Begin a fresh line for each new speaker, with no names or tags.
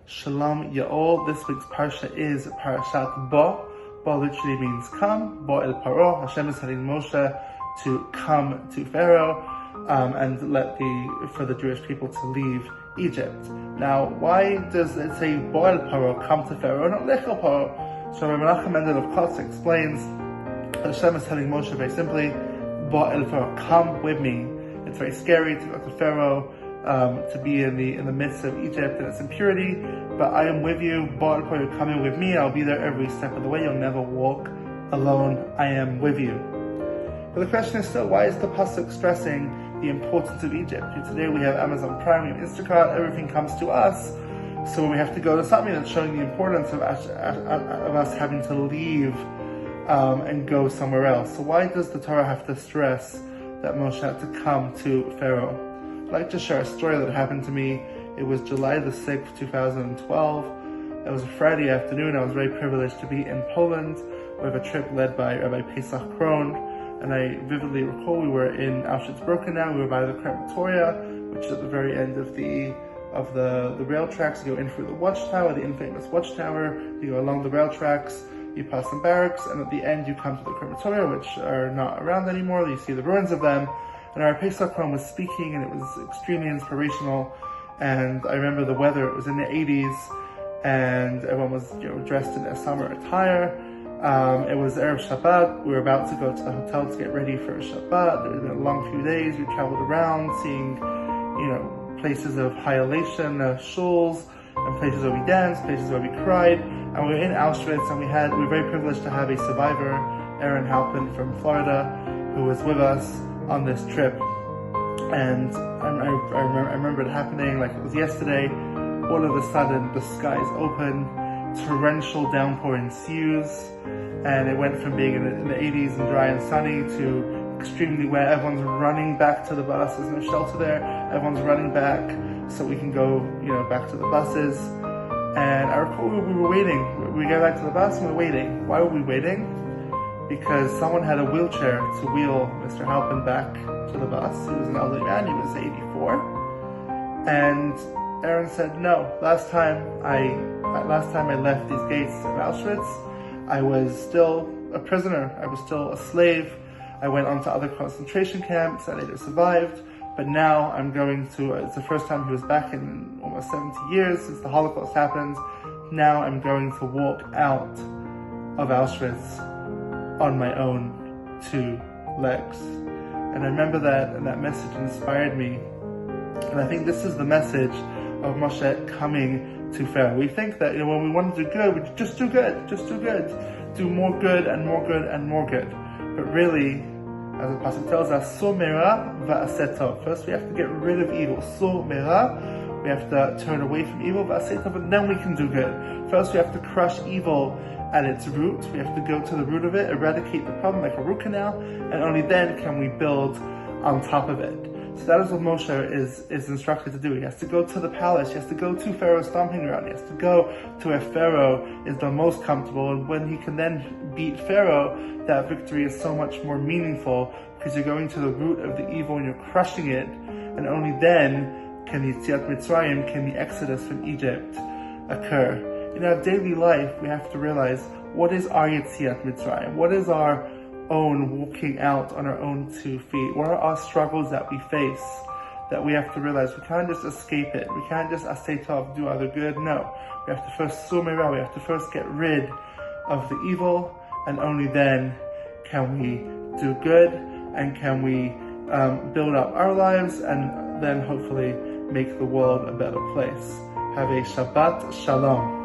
Shalom Yaol. This week's parsha is Parashat Bo. Bo literally means come. Bo el Paro. Hashem is telling Moshe to come to Pharaoh and for the Jewish people to leave Egypt. Now, why does it say Bo el Paro, come to Pharaoh, not Lech el Paro? So Rabbi Menachem Mendel of Kotz explains that Hashem is telling Moshe very simply, Bo el Pharaoh, come with me. It's very scary to go to Pharaoh, to be in the midst of Egypt and its impurity, but I am with you. Bo el Paro, you're coming with me. I'll be there every step of the way. You'll never walk alone. I am with you. But the question is still, why is the pasuk stressing the importance of Egypt? Today we have Amazon Prime, we have Instacart, everything comes to us, so we have to go to something that's showing the importance of us having to leave and go somewhere else. So why does the Torah have to stress that Moshe had to come to Pharaoh? I'd like to share a story that happened to me. It was July the 6th, 2012. It was a Friday afternoon. I was very privileged to be in Poland with a trip led by Rabbi Pesach Krohn. And I vividly recall we were in Auschwitz-Birkenau. We were by the crematoria, which is at the very end of the rail tracks. You go in through the watchtower, the infamous watchtower. You go along the rail tracks. You pass some barracks, and at the end you come to the crematoria, which are not around anymore. You see the ruins of them. And our Pesach Krohn was speaking, and it was extremely inspirational. And I remember the weather. It was in the 80s, and everyone was dressed in their summer attire. It was Erev Shabbat. We were about to go to the hotel to get ready for Shabbat. It had been a long few days. We traveled around, seeing, places of high elation, shuls, and places where we danced, places where we cried. And we were in Auschwitz, and we were very privileged to have a survivor, Aaron Halpin from Florida, who was with us on this trip. And I remember it happening like it was yesterday. All of a sudden, the skies open, torrential downpour ensues, and it went from being in the 80s and dry and sunny to extremely wet. Everyone's running back to the bus. There's no shelter there. Everyone's running back so we can go, back to the buses. And I recall we were waiting. We got back to the bus and we were waiting. Why were we waiting? Because someone had a wheelchair to wheel Mr. Halpin back to the bus. He was an elderly man. He was 84. And Aaron said, no, last time I left these gates of Auschwitz, I was still a prisoner. I was still a slave. I went on to other concentration camps. I later survived. But now I'm going to, it's the first time he was back in almost 70 years since the Holocaust happened. Now I'm going to walk out of Auschwitz on my own 2 legs. And I remember that, and that message inspired me. And I think this is the message of Moshe coming to Pharaoh. We think that when we want to do good, we just do good, do more good and more good and more good. But really, as the pasuk tells us, so mera va'aseh tov. First, we have to get rid of evil. So mera, we have to turn away from evil, va'aseh tov, and then we can do good. First, we have to crush evil at its root. We have to go to the root of it, eradicate the problem like a root canal, and only then can we build on top of it. So that is what Moshe is instructed to do. He has to go to the palace. He has to go to Pharaoh's stomping ground. He has to go to where Pharaoh is the most comfortable. And when he can then beat Pharaoh, that victory is so much more meaningful because you're going to the root of the evil and you're crushing it. And only then can the Yetziat Mitzrayim, can the exodus from Egypt occur. In our daily life, we have to realize, what is our Yetziat Mitzrayim? What is our own walking out on our own 2 feet? What are our struggles that we face that we have to realize we can't just escape it? We can't just asay tov, do other good. No, we have to first sumera, we have to first get rid of the evil, and only then can we do good, and can we build up our lives, and then hopefully make the world a better place. Have a Shabbat Shalom.